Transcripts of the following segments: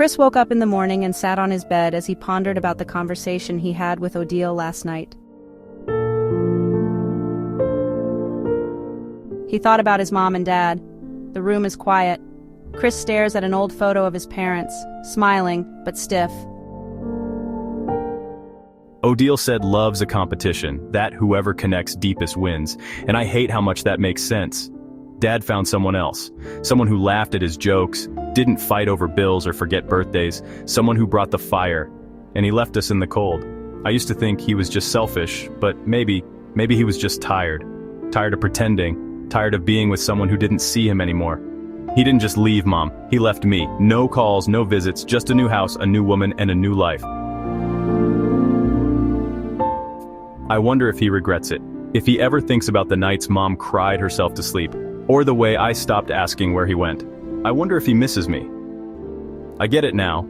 Chris woke up in the morning and sat on his bed as he pondered about the conversation he had with Odile last night. He thought about his mom and dad. The room is quiet. Chris stares at an old photo of his parents, smiling, but stiff. Odile said love's a competition, that whoever connects deepest wins, and I hate how much that makes sense. Dad found someone else, someone who laughed at his jokes, didn't fight over bills or forget birthdays, someone who brought the fire, and he left us in the cold. I used to think he was just selfish, but maybe he was just tired of pretending, tired of being with someone who didn't see him anymore. He didn't just leave Mom, he left me. No calls, no visits, just a new house, a new woman, and a new life. I wonder if he regrets it, if he ever thinks about the nights Mom cried herself to sleep, or the way I stopped asking where he went. I wonder if he misses me. I get it now.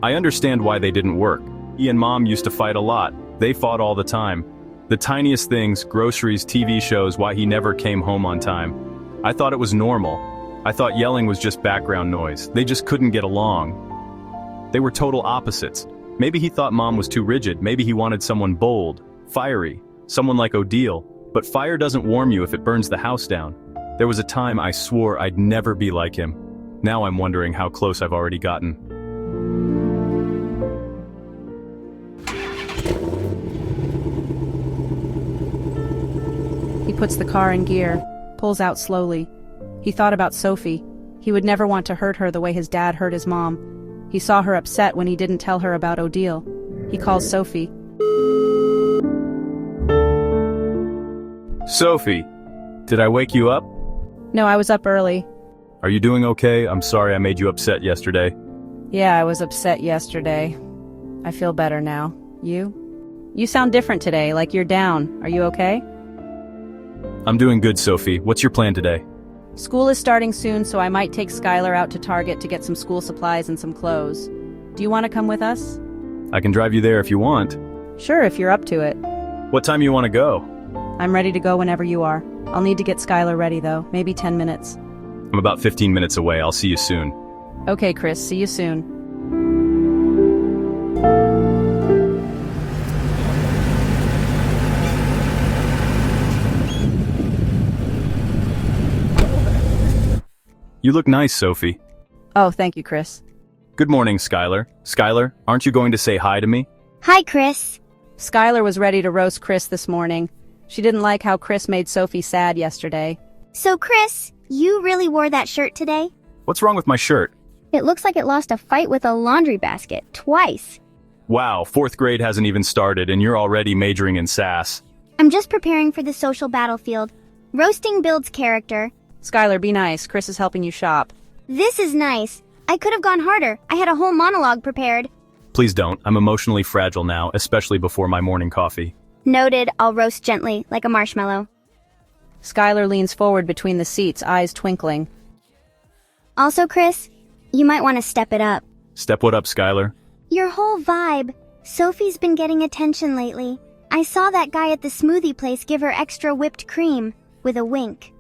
I understand why they didn't work. He and Mom used to fight a lot. They fought all the time. The tiniest things, groceries, TV shows, why he never came home on time. I thought it was normal. I thought yelling was just background noise. They just couldn't get along. They were total opposites. Maybe he thought Mom was too rigid. Maybe he wanted someone bold, fiery, someone like Odile. But fire doesn't warm you if it burns the house down. There was a time I swore I'd never be like him. Now I'm wondering how close I've already gotten. He puts the car in gear, pulls out slowly. He thought about Sophie. He would never want to hurt her the way his dad hurt his mom. He saw her upset when he didn't tell her about Odile. He calls Sophie. Sophie, did I wake you up? No, I was up early. Are you doing okay? I'm sorry I made you upset yesterday. Yeah, I was upset yesterday. I feel better now. You? You sound different today, like you're down. Are you okay? I'm doing good, Sophie. What's your plan today? School is starting soon, so I might take Skylar out to Target to get some school supplies and some clothes. Do you want to come with us? I can drive you there if you want. Sure, if you're up to it. What time you want to go? I'm ready to go whenever you are. I'll need to get Skylar ready, though. Maybe 10 minutes. I'm about 15 minutes away. I'll see you soon. Okay, Chris. See you soon. You look nice, Sophie. Oh, thank you, Chris. Good morning, Skylar. Skylar, aren't you going to say hi to me? Hi, Chris. Skylar was ready to roast Chris this morning. She didn't like how Chris made Sophie sad yesterday. So, Chris, you really wore that shirt today? What's wrong with my shirt? It looks like it lost a fight with a laundry basket, twice. Wow, 4th grade hasn't even started and you're already majoring in sass. I'm just preparing for the social battlefield. Roasting builds character. Skylar, be nice. Chris is helping you shop. This is nice. I could have gone harder. I had a whole monologue prepared. Please don't. I'm emotionally fragile now, especially before my morning coffee. Noted, I'll roast gently, like a marshmallow. Skylar leans forward between the seats, eyes twinkling. Also, Chris, you might want to step it up. Step what up, Skylar? Your whole vibe. Sophie's been getting attention lately. I saw that guy at the smoothie place give her extra whipped cream, with a wink.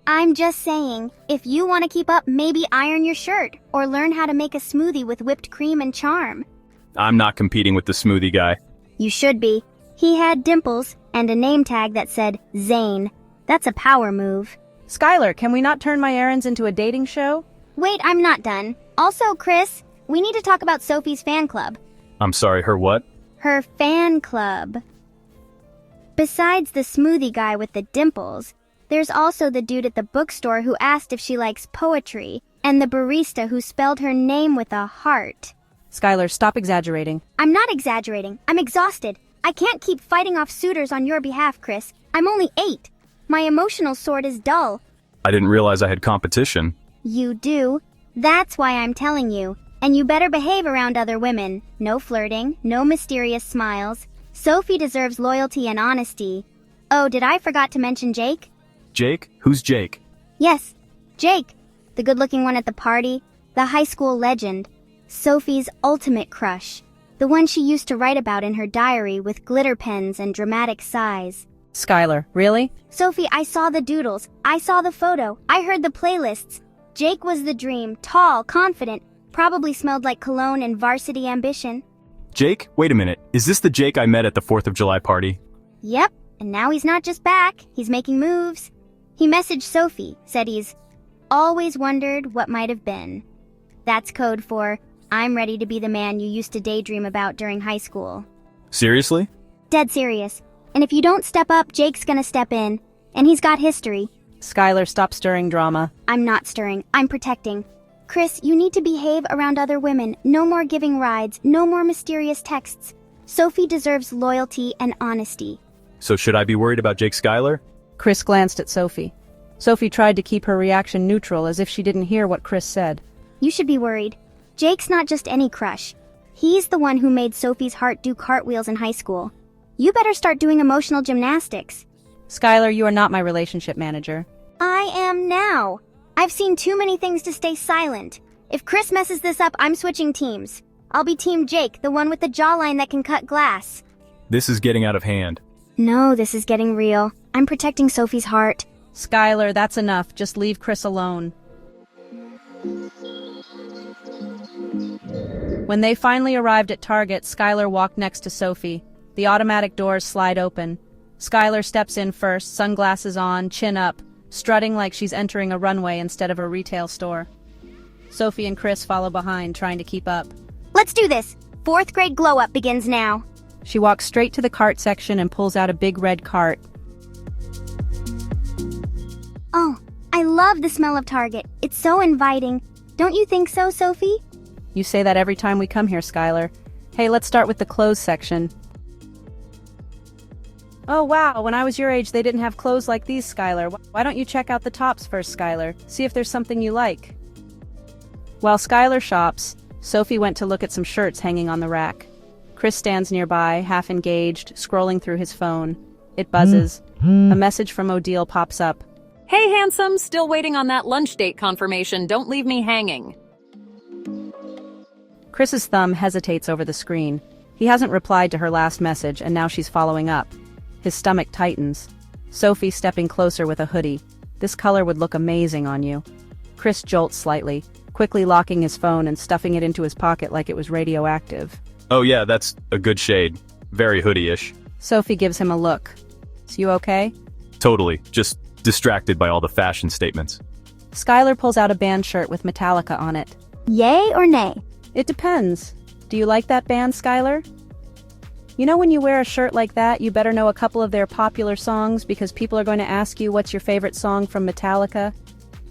I'm just saying, if you want to keep up, maybe iron your shirt, or learn how to make a smoothie with whipped cream and charm. I'm not competing with the smoothie guy. You should be. He had dimples, and a name tag that said Zane. That's a power move. Skylar, can we not turn my errands into a dating show? Wait, I'm not done. Also, Chris, we need to talk about Sophie's fan club. I'm sorry, her what? Her fan club. Besides the smoothie guy with the dimples, there's also the dude at the bookstore who asked if she likes poetry, and the barista who spelled her name with a heart. Skylar, stop exaggerating. I'm not exaggerating. I'm exhausted. I can't keep fighting off suitors on your behalf, Chris. I'm only 8. My emotional sword is dull. I didn't realize I had competition. You do. That's why I'm telling you. And you better behave around other women. No flirting, no mysterious smiles. Sophie deserves loyalty and honesty. Oh, did I forgot to mention Jake? Jake? Who's Jake? Yes, Jake. The good-looking one at the party. The high school legend. Sophie's ultimate crush. The one she used to write about in her diary with glitter pens and dramatic sighs. Skylar, really? Sophie, I saw the doodles. I saw the photo. I heard the playlists. Jake was the dream, tall, confident, Probably smelled like cologne and varsity ambition. Jake? Wait a minute. Is this the Jake I met at the 4th of July party? Yep, and now he's not just back, he's making moves. He messaged Sophie, said he's always wondered what might have been. That's code for, I'm ready to be the man you used to daydream about during high school. Seriously? Dead serious. And if you don't step up, Jake's gonna step in. And he's got history. Skylar, stop stirring drama. I'm not stirring, I'm protecting. Chris, you need to behave around other women. No more giving rides, no more mysterious texts. Sophie deserves loyalty and honesty. So should I be worried about Jake Skylar? Chris glanced at Sophie. Sophie tried to keep her reaction neutral as if she didn't hear what Chris said. You should be worried. Jake's not just any crush. He's the one who made Sophie's heart do cartwheels in high school. You better start doing emotional gymnastics. Skylar, you are not my relationship manager. I am now. I've seen too many things to stay silent. If Chris messes this up, I'm switching teams. I'll be Team Jake, the one with the jawline that can cut glass. This is getting out of hand. No, this is getting real. I'm protecting Sophie's heart. Skylar, that's enough. Just leave Chris alone. When they finally arrived at Target, Skylar walked next to Sophie. The automatic doors slide open. Skylar steps in first, sunglasses on, chin up, strutting like she's entering a runway instead of a retail store. Sophie and Chris follow behind, trying to keep up. Let's do this! 4th grade glow-up begins now. She walks straight to the cart section and pulls out a big red cart. Oh, I love the smell of Target. It's so inviting. Don't you think so, Sophie? You say that every time we come here, Skylar. Hey, let's start with the clothes section. Oh wow, when I was your age they didn't have clothes like these, Skylar. Why don't you check out the tops first, Skylar? See if there's something you like. While Skylar shops, Sophie went to look at some shirts hanging on the rack. Chris stands nearby, half engaged, scrolling through his phone. It buzzes. A message from Odile pops up. Hey handsome, still waiting on that lunch date confirmation. Don't leave me hanging. Chris's thumb hesitates over the screen. He hasn't replied to her last message and now she's following up. His stomach tightens. Sophie stepping closer with a hoodie. This color would look amazing on you. Chris jolts slightly, quickly locking his phone and stuffing it into his pocket like it was radioactive. Oh yeah, that's a good shade. Very hoodie-ish. Sophie gives him a look. Is you okay? Totally. Just distracted by all the fashion statements. Skylar pulls out a band shirt with Metallica on it. Yay or nay? It depends. Do you like that band, Skylar? You know when you wear a shirt like that, you better know a couple of their popular songs because people are going to ask you what's your favorite song from Metallica.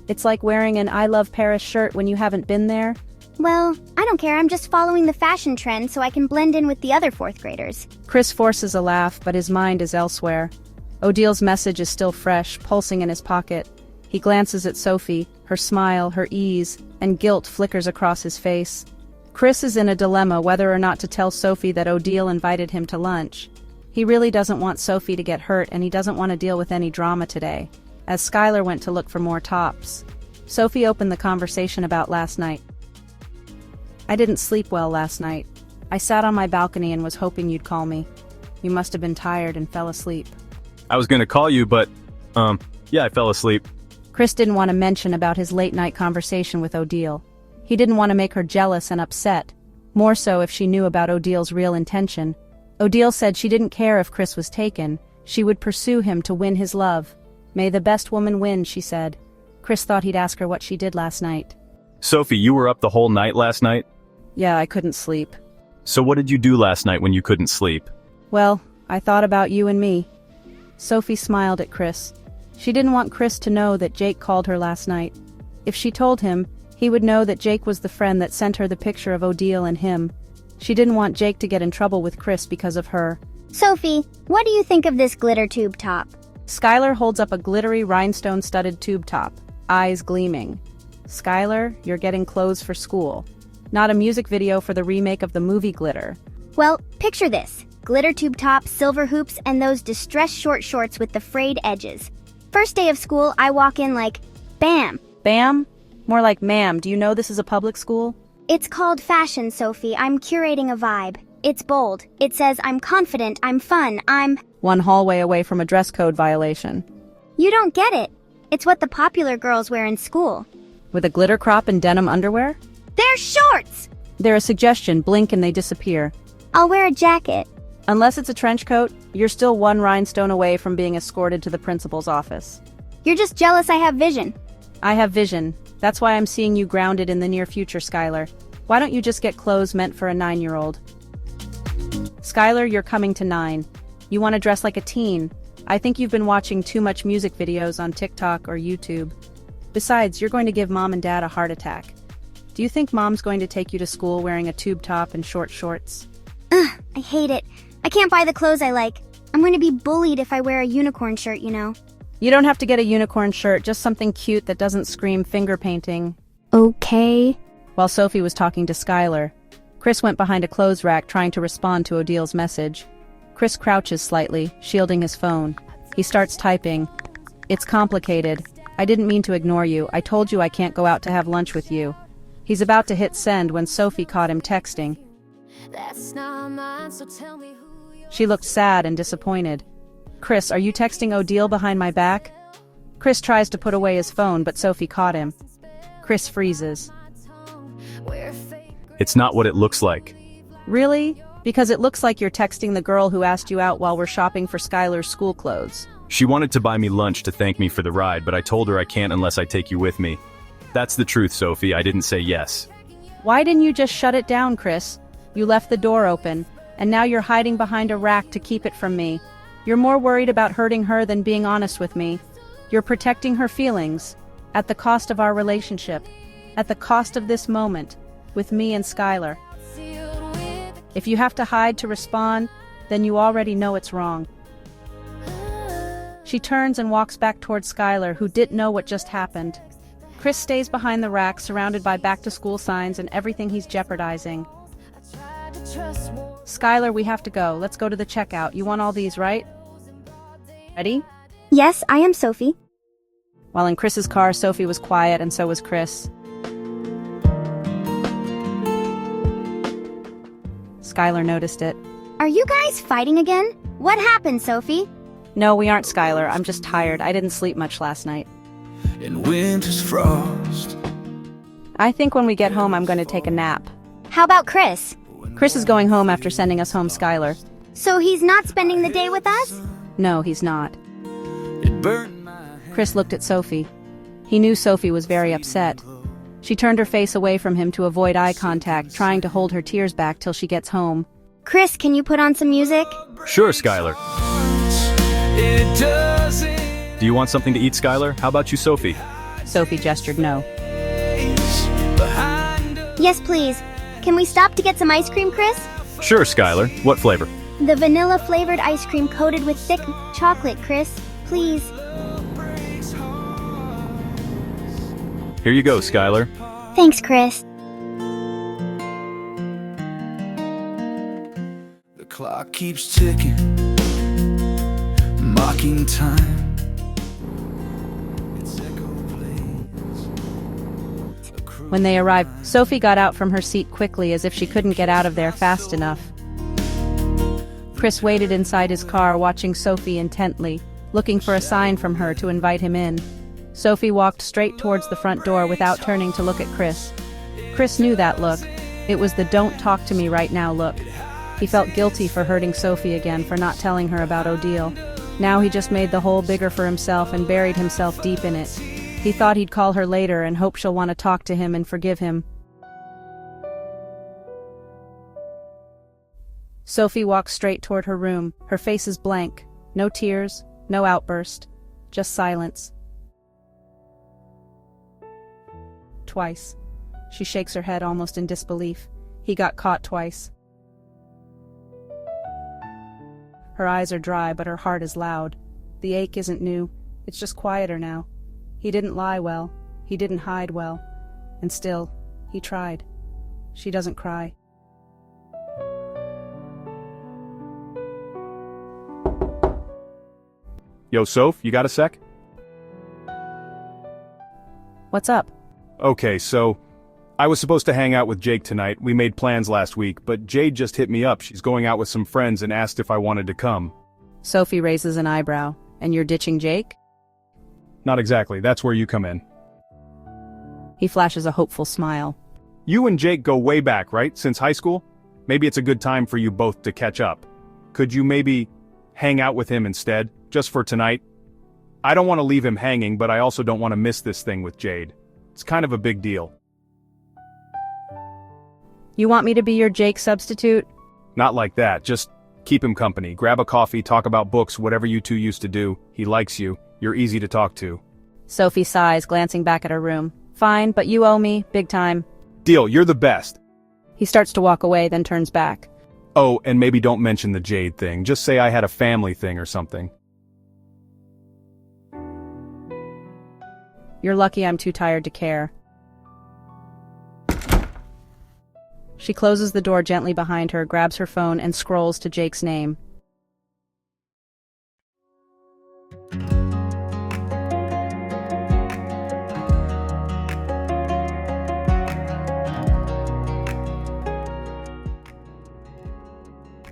It's like wearing an I Love Paris shirt when you haven't been there. Well, I don't care. I'm just following the fashion trend so I can blend in with the other 4th graders. Chris forces a laugh, but his mind is elsewhere. Odile's message is still fresh, pulsing in his pocket. He glances at Sophie, her smile, her ease, and guilt flickers across his face. Chris is in a dilemma whether or not to tell Sophie that Odile invited him to lunch. He really doesn't want Sophie to get hurt and he doesn't want to deal with any drama today, as Skylar went to look for more tops. Sophie opened the conversation about last night. I didn't sleep well last night. I sat on my balcony and was hoping you'd call me. You must have been tired and fell asleep. I was gonna call you, but, yeah, I fell asleep. Chris didn't want to mention about his late-night conversation with Odile. He didn't want to make her jealous and upset, more so if she knew about Odile's real intention. Odile said she didn't care if Chris was taken, she would pursue him to win his love. May the best woman win, she said. Chris thought he'd ask her what she did last night. Sophie, you were up the whole night last night? Yeah, I couldn't sleep. So what did you do last night when you couldn't sleep? Well, I thought about you and me. Sophie smiled at Chris. She didn't want Chris to know that Jake called her last night. If she told him, he would know that Jake was the friend that sent her the picture of Odile and him. She didn't want Jake to get in trouble with Chris because of her. Sophie, what do you think of this glitter tube top? Skylar holds up a glittery rhinestone-studded tube top, eyes gleaming. Skylar, you're getting clothes for school. Not a music video for the remake of the movie Glitter. Well, picture this. Glitter tube top, silver hoops, and those distressed short shorts with the frayed edges. First day of school, I walk in like, bam! Bam? More like ma'am, do you know this is a public school? It's called fashion, Sophie. I'm curating a vibe. It's bold. It says I'm confident, I'm fun, I'm... One hallway away from a dress code violation. You don't get it. It's what the popular girls wear in school. With a glitter crop and denim underwear? They're shorts! They're a suggestion, blink and they disappear. I'll wear a jacket. Unless it's a trench coat, you're still one rhinestone away from being escorted to the principal's office. You're just jealous I have vision. I have vision. That's why I'm seeing you grounded in the near future, Skylar. Why don't you just get clothes meant for a 9-year-old? Skylar, you're coming to 9. You want to dress like a teen. I think you've been watching too much music videos on TikTok or YouTube. Besides, you're going to give mom and dad a heart attack. Do you think mom's going to take you to school wearing a tube top and short shorts? Ugh, I hate it. I can't buy the clothes I like. I'm going to be bullied if I wear a unicorn shirt, you know. You don't have to get a unicorn shirt, just something cute that doesn't scream finger painting. Okay. While Sophie was talking to Skylar, Chris went behind a clothes rack trying to respond to Odile's message. Chris crouches slightly, shielding his phone. He starts typing. It's complicated. I didn't mean to ignore you. I told you I can't go out to have lunch with you. He's about to hit send when Sophie caught him texting. That's not mine, so tell me who you She looked sad and disappointed. Chris, are you texting Odile behind my back? Chris tries to put away his phone, but Sophie caught him. Chris freezes. wear fake. It's not what it looks like. Really? Because it looks like you're texting the girl who asked you out while we're shopping for Skylar's school clothes. She wanted to buy me lunch to thank me for the ride, but I told her I can't unless I take you with me. That's the truth, Sophie. I didn't say yes. Why didn't you just shut it down, Chris? You left the door open, and now you're hiding behind a rack to keep it from me. You're more worried about hurting her than being honest with me. You're protecting her feelings, at the cost of our relationship, at the cost of this moment, with me and Skylar. If you have to hide to respond, then you already know it's wrong. She turns and walks back towards Skylar, who didn't know what just happened. Chris stays behind the rack, surrounded by back-to-school signs and everything he's jeopardizing. Skylar, we have to go. Let's go to the checkout. You want all these, right? Ready? Yes, I am Sophie. While in Chris's car, Sophie was quiet, and so was Chris. Skylar noticed it. Are you guys fighting again? What happened, Sophie? No, we aren't, Skylar. I'm just tired. I didn't sleep much last night. in winter's frost. I think when we get home, I'm going to take a nap. How about Chris? Chris is going home after sending us home, Skylar. So he's not spending the day with us? No, he's not. It burned my hand. Chris looked at Sophie. He knew Sophie was very upset. She turned her face away from him to avoid eye contact, trying to hold her tears back till she gets home. Chris, can you put on some music? Sure, Skylar. It doesn't Do you want something to eat, Skylar? How about you, Sophie? Sophie gestured no. behind us. Yes, please. Can we stop to get some ice cream, Chris? Sure, Skylar. What flavor? The vanilla-flavored ice cream coated with thick chocolate, Chris. Please. Here you go, Skylar. Thanks, Chris. The clock keeps ticking, mocking time. Its echo plays. When they arrived, Sophie got out from her seat quickly as if she couldn't get out of there fast enough. Chris waited inside his car, watching Sophie intently, looking for a sign from her to invite him in. Sophie walked straight towards the front door without turning to look at Chris. Chris knew that look. It was the "don't talk to me right now" look. He felt guilty for hurting Sophie again, for not telling her about Odile. Now he just made the hole bigger for himself and buried himself deep in it. He thought he'd call her later and hope she'll want to talk to him and forgive him. Sophie walks straight toward her room. Her face is blank. No tears, no outburst, just silence. Twice. She shakes her head almost in disbelief. He got caught twice. Her eyes are dry, but her heart is loud. The ache isn't new. It's just quieter now. He didn't lie well. He didn't hide well. And still, he tried. She doesn't cry. Yo, Soph, you got a sec? What's up? Okay, so I was supposed to hang out with Jake tonight. We made plans last week, but Jade just hit me up. She's going out with some friends and asked if I wanted to come. Sophie raises an eyebrow. And you're ditching Jake? Not exactly. That's where you come in. He flashes a hopeful smile. You and Jake go way back, right? Since high school? Maybe it's a good time for you both to catch up. Could you maybe hang out with him instead, just for tonight? I don't want to leave him hanging, but I also don't want to miss this thing with Jade. It's kind of a big deal. You want me to be your Jake substitute? Not like that, just keep him company. Grab a coffee, talk about books, whatever you two used to do. He likes you. You're easy to talk to. Sophie sighs, glancing back at her room. Fine, but you owe me, big time. Deal, you're the best. He starts to walk away, then turns back. Oh, and maybe don't mention the Jade thing. Just say I had a family thing or something. You're lucky I'm too tired to care. She closes the door gently behind her, grabs her phone, and scrolls to Jake's name.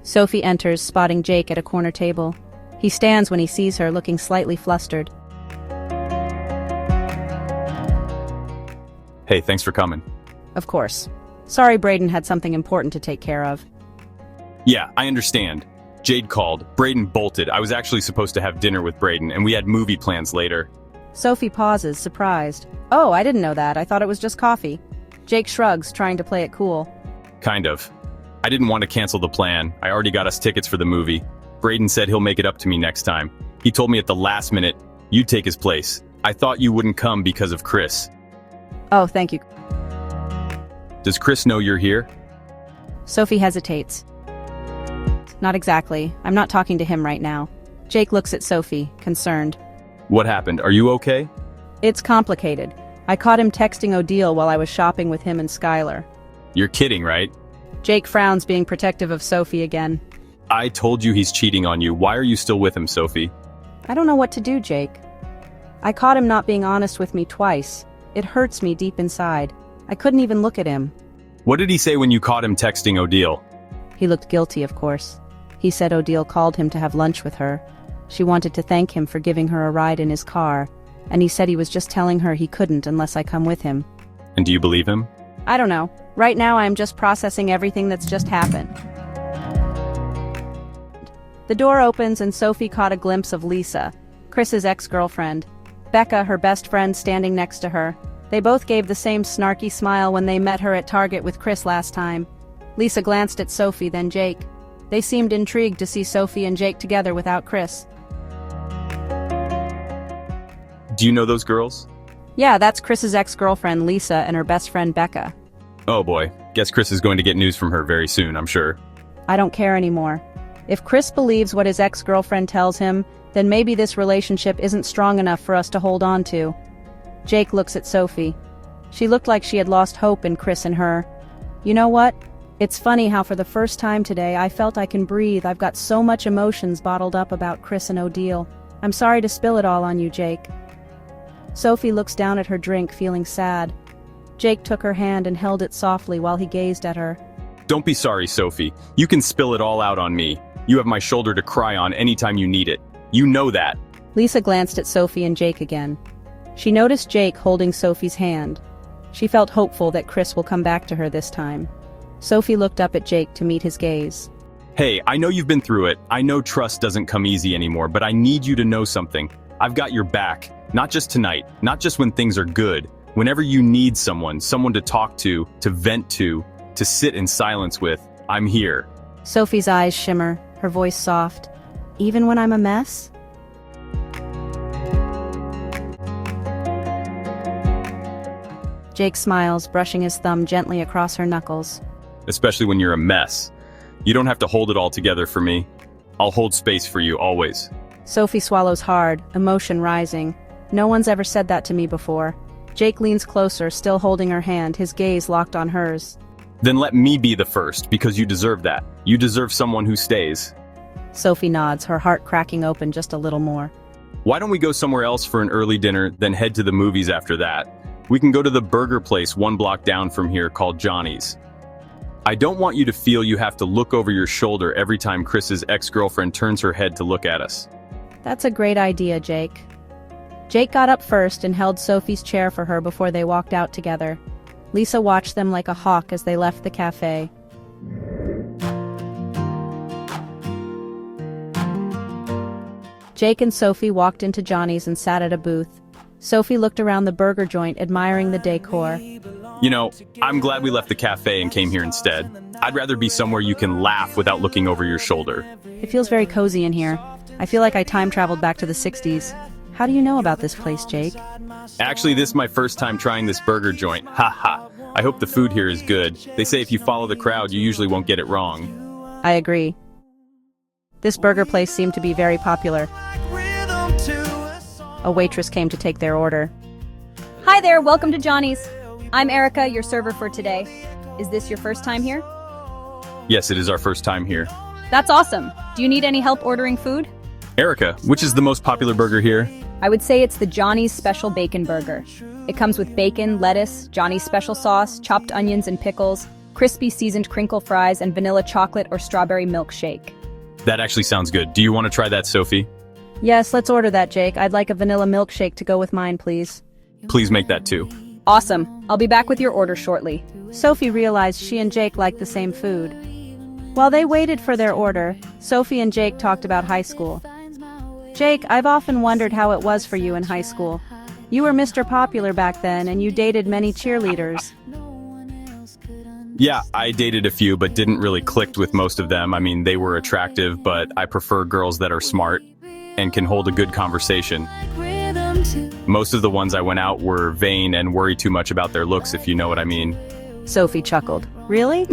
Sophie enters, spotting Jake at a corner table. He stands when he sees her, looking slightly flustered. Hey, thanks for coming. Of course. Sorry, Brayden had something important to take care of. Yeah, I understand. Jade called. Brayden bolted. I was actually supposed to have dinner with Brayden, and we had movie plans later. Sophie pauses, surprised. Oh, I didn't know that. I thought it was just coffee. Jake shrugs, trying to play it cool. Kind of. I didn't want to cancel the plan. I already got us tickets for the movie. Brayden said he'll make it up to me next time. He told me at the last minute, you'd take his place. I thought you wouldn't come because of Chris. Oh, thank you. Does Chris know you're here? Sophie hesitates. Not exactly. I'm not talking to him right now. Jake looks at Sophie, concerned. What happened? Are you okay? It's complicated. I caught him texting Odile while I was shopping with him and Skylar. You're kidding, right? Jake frowns, being protective of Sophie again. I told you he's cheating on you. Why are you still with him, Sophie? I don't know what to do, Jake. I caught him not being honest with me twice. It hurts me deep inside. I couldn't even look at him. What did he say when you caught him texting Odile? He looked guilty, of course. He said Odile called him to have lunch with her. She wanted to thank him for giving her a ride in his car, and he said he was just telling her he couldn't unless I come with him. And do you believe him? I don't know. Right now I'm just processing everything that's just happened. The door opens and Sophie caught a glimpse of Lisa, Chris's ex-girlfriend. Becca, her best friend, standing next to her. They both gave the same snarky smile when they met her at Target with Chris last time. Lisa glanced at Sophie, then Jake. They seemed intrigued to see Sophie and Jake together without Chris. Do you know those girls? Yeah, that's Chris's ex-girlfriend Lisa and her best friend Becca. Oh boy, guess Chris is going to get news from her very soon, I'm sure. I don't care anymore. If Chris believes what his ex-girlfriend tells him, then maybe this relationship isn't strong enough for us to hold on to. Jake looks at Sophie. She looked like she had lost hope in Chris and her. You know what? It's funny how for the first time today I felt I can breathe. I've got so much emotions bottled up about Chris and Odile. I'm sorry to spill it all on you, Jake. Sophie looks down at her drink, feeling sad. Jake took her hand and held it softly while he gazed at her. Don't be sorry, Sophie. You can spill it all out on me. You have my shoulder to cry on anytime you need it. You know that. Lisa glanced at Sophie and Jake again. She noticed Jake holding Sophie's hand. She felt hopeful that Chris will come back to her this time. Sophie looked up at Jake to meet his gaze. Hey, I know you've been through it. I know trust doesn't come easy anymore, but I need you to know something. I've got your back. Not just tonight, not just when things are good. Whenever you need someone to talk to vent to sit in silence with, I'm here. Sophie's eyes shimmer, her voice soft. Even when I'm a mess? Jake smiles, brushing his thumb gently across her knuckles. Especially when you're a mess. You don't have to hold it all together for me. I'll hold space for you always. Sophie swallows hard, emotion rising. No one's ever said that to me before. Jake leans closer, still holding her hand, his gaze locked on hers. Then let me be the first, because you deserve that. You deserve someone who stays. Sophie nods, her heart cracking open just a little more. Why don't we go somewhere else for an early dinner, then head to the movies after that? We can go to the burger place 1 block down from here called Johnny's. I don't want you to feel you have to look over your shoulder every time Chris's ex-girlfriend turns her head to look at us. That's a great idea, Jake. Jake got up first and held Sophie's chair for her before they walked out together. Lisa watched them like a hawk as they left the cafe. Jake and Sophie walked into Johnny's and sat at a booth. Sophie looked around the burger joint, admiring the decor. You know, I'm glad we left the cafe and came here instead. I'd rather be somewhere you can laugh without looking over your shoulder. It feels very cozy in here. I feel like I time traveled back to the 60s. How do you know about this place, Jake? Actually, this is my first time trying this burger joint. Ha ha. I hope the food here is good. They say if you follow the crowd, you usually won't get it wrong. I agree. This burger place seemed to be very popular. A waitress came to take their order. Hi there, welcome to Johnny's. I'm Erica, your server for today. Is this your first time here? Yes, it is our first time here. That's awesome. Do you need any help ordering food? Erica, which is the most popular burger here? I would say it's the Johnny's Special Bacon Burger. It comes with bacon, lettuce, Johnny's Special Sauce, chopped onions and pickles, crispy seasoned crinkle fries, and vanilla chocolate or strawberry milkshake. That actually sounds good. Do you want to try that, Sophie? Yes, let's order that, Jake. I'd like a vanilla milkshake to go with mine, please. Please make that too. Awesome. I'll be back with your order shortly. Sophie realized she and Jake liked the same food. While they waited for their order, Sophie and Jake talked about high school. Jake, I've often wondered how it was for you in high school. You were Mr. Popular back then, and you dated many cheerleaders. Yeah, I dated a few, but didn't really click with most of them. I mean, they were attractive, but I prefer girls that are smart and can hold a good conversation. Most of the ones I went out were vain and worry too much about their looks, if you know what I mean. Sophie chuckled. Really?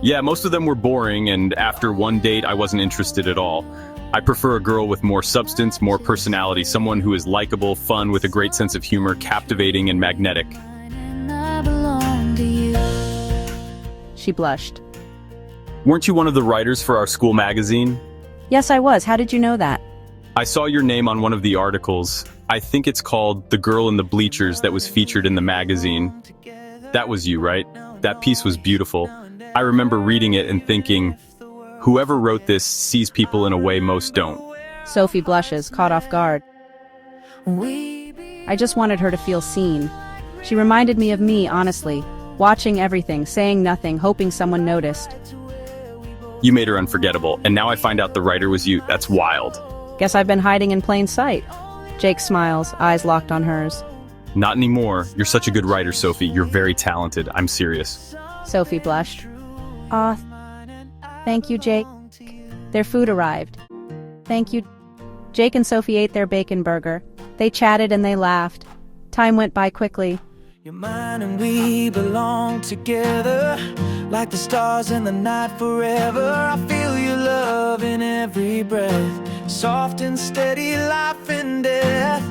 Yeah, most of them were boring, and after one date, I wasn't interested at all. I prefer a girl with more substance, more personality, someone who is likable, fun, with a great sense of humor, captivating, and magnetic. She blushed. Weren't you one of the writers for our school magazine? Yes, I was. How did you know that? I saw your name on one of the articles. I think it's called The Girl in the Bleachers that was featured in the magazine. That was you, right? That piece was beautiful. I remember reading it and thinking, whoever wrote this sees people in a way most don't. Sophie blushes, caught off guard. I just wanted her to feel seen. She reminded me of me, honestly, watching everything, saying nothing, hoping someone noticed. You made her unforgettable, and now I find out the writer was you. That's wild. Guess I've been hiding in plain sight. Jake smiles, eyes locked on hers. Not anymore. You're such a good writer, Sophie. You're very talented. I'm serious. Sophie blushed. Aw, thank you, Jake. Their food arrived. Thank you. Jake and Sophie ate their bacon burger. They chatted and they laughed. Time went by quickly. You're mine and we belong together, like the stars in the night forever. I feel your love in every breath, soft and steady, life and death.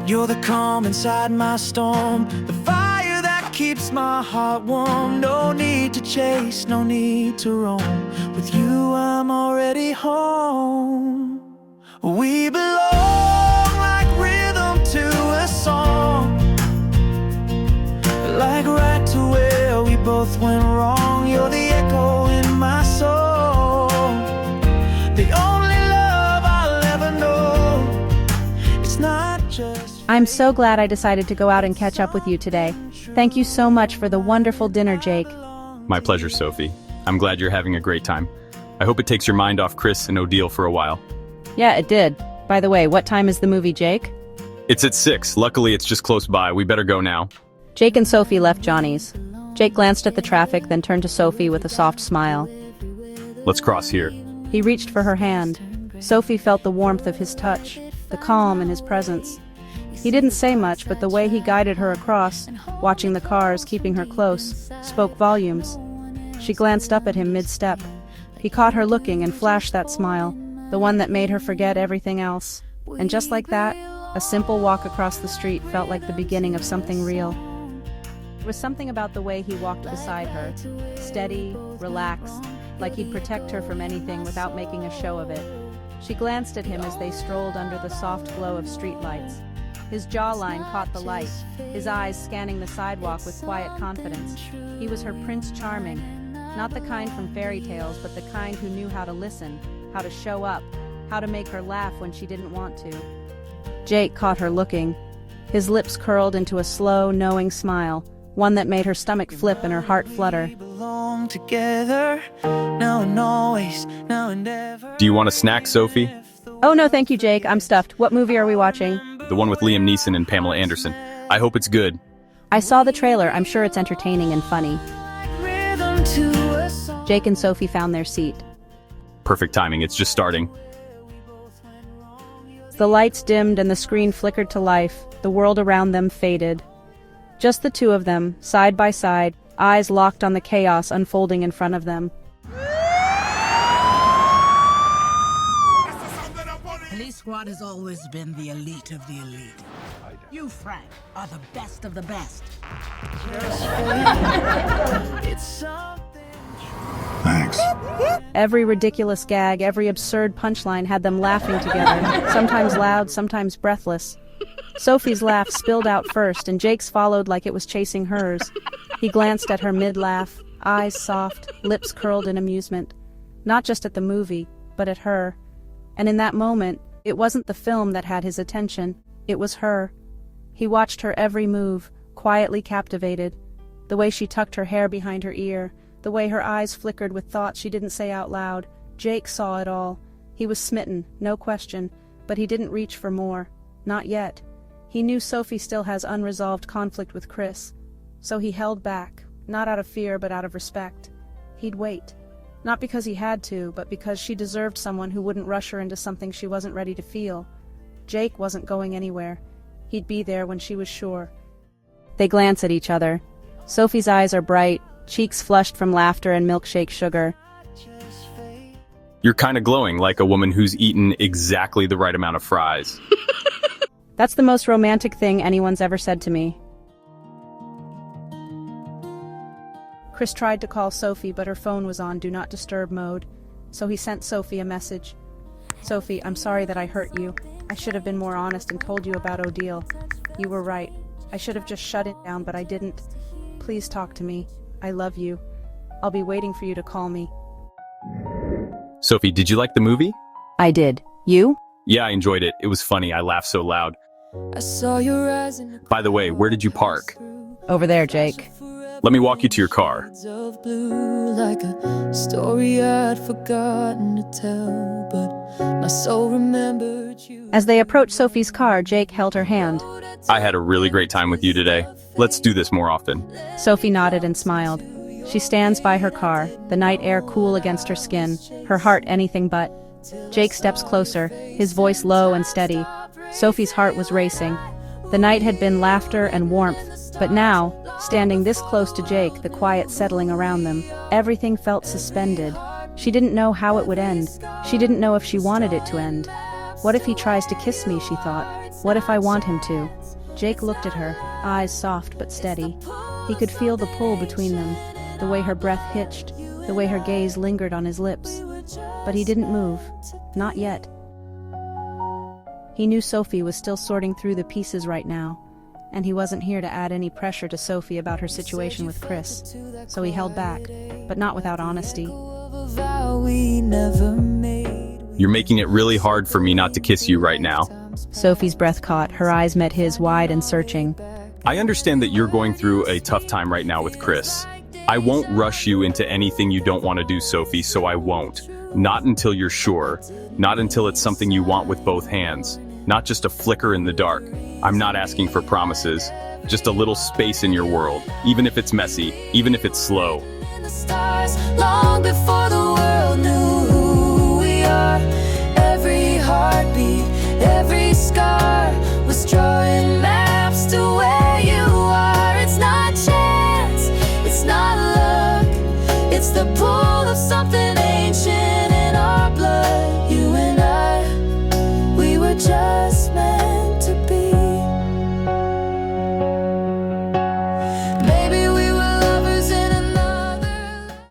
You're the calm inside my storm, the fire that keeps my heart warm. No need to chase, no need to roam. With you I'm already home. We belong like rhythm to a song, like right to where we both went wrong. You're the echo in my soul, the only love I'll ever know. It's not just... I'm so glad I decided to go out and catch up with you today. Thank you so much for the wonderful dinner, Jake. My pleasure, Sophie. I'm glad you're having a great time. I hope it takes your mind off Chris and Odile for a while. Yeah, it did. By the way, what time is the movie, Jake? It's at 6. Luckily, it's just close by. We better go now. Jake and Sophie left Johnny's. Jake glanced at the traffic, then turned to Sophie with a soft smile. Let's cross here. He reached for her hand. Sophie felt the warmth of his touch, the calm in his presence. He didn't say much, but the way he guided her across, watching the cars, keeping her close, spoke volumes. She glanced up at him mid-step. He caught her looking and flashed that smile, the one that made her forget everything else. And just like that, a simple walk across the street felt like the beginning of something real. There was something about the way he walked beside her, steady, relaxed, like he'd protect her from anything without making a show of it. She glanced at him as they strolled under the soft glow of streetlights. His jawline caught the light, his eyes scanning the sidewalk with quiet confidence. He was her Prince Charming, not the kind from fairy tales, but the kind who knew how to listen, how to show up, how to make her laugh when she didn't want to. Jake caught her looking. His lips curled into a slow, knowing smile, one that made her stomach flip and her heart flutter. We belong together, now and always, now and ever. Do you want a snack, Sophie? Oh no, thank you, Jake. I'm stuffed. What movie are we watching? The one with Liam Neeson and Pamela Anderson. I hope it's good. I saw the trailer. I'm sure it's entertaining and funny. Rhythm to a song. Jake and Sophie found their seat. Perfect timing, it's just starting. The lights dimmed and the screen flickered to life. The world around them faded. Just the two of them, side by side, eyes locked on the chaos unfolding in front of them. Police squad has always been the elite of the elite. You, Frank, are the best of the best. It's something. Thanks. Every ridiculous gag, every absurd punchline had them laughing together, sometimes loud, sometimes breathless. Sophie's laugh spilled out first, and Jake's followed like it was chasing hers. He glanced at her mid-laugh, eyes soft, lips curled in amusement. Not just at the movie, but at her. And in that moment, it wasn't the film that had his attention, it was her. He watched her every move, quietly captivated. The way she tucked her hair behind her ear, the way her eyes flickered with thoughts she didn't say out loud. Jake saw it all. He was smitten, no question, but he didn't reach for more. Not yet. He knew Sophie still has unresolved conflict with Chris. So he held back, not out of fear but out of respect. He'd wait. Not because he had to, but because she deserved someone who wouldn't rush her into something she wasn't ready to feel. Jake wasn't going anywhere. He'd be there when she was sure. They glance at each other. Sophie's eyes are bright, cheeks flushed from laughter and milkshake sugar. You're kinda glowing like a woman who's eaten exactly the right amount of fries. That's the most romantic thing anyone's ever said to me. Chris tried to call Sophie, but her phone was on Do Not Disturb mode, so he sent Sophie a message. Sophie, I'm sorry that I hurt you. I should have been more honest and told you about Odile. You were right. I should have just shut it down, but I didn't. Please talk to me. I love you. I'll be waiting for you to call me. Sophie, did you like the movie? I did. You? Yeah, I enjoyed it. It was funny. I laughed so loud. I saw your eyes in the By the way, where did you park? Over there, Jake. Let me walk you to your car. of blue, like a story I'd forgotten to tell, but my soul remembered you. As they approached Sophie's car, Jake held her hand. I had a really great time with you today. Let's do this more often. Sophie nodded and smiled. She stands by her car, the night air cool against her skin, her heart anything but. Jake steps closer, his voice low and steady. Sophie's heart was racing. The night had been laughter and warmth, but now, standing this close to Jake, the quiet settling around them, everything felt suspended. She didn't know how it would end. She didn't know if she wanted it to end. What if he tries to kiss me, she thought. What if I want him to? Jake looked at her, eyes soft but steady. He could feel the pull between them, the way her breath hitched, the way her gaze lingered on his lips. But he didn't move. Not yet. He knew Sophie was still sorting through the pieces right now, and he wasn't here to add any pressure to Sophie about her situation with Chris. So he held back, but not without honesty. You're making it really hard for me not to kiss you right now. Sophie's breath caught, her eyes met his wide and searching. I understand that you're going through a tough time right now with Chris. I won't rush you into anything you don't want to do, Sophie, so I won't. Not until you're sure. Not until it's something you want with both hands. Not just a flicker in the dark. I'm not asking for promises. Just a little space in your world. Even if it's messy. Even if it's slow. The stars, long before the world knew who we are. Every heartbeat, every scar was drawn.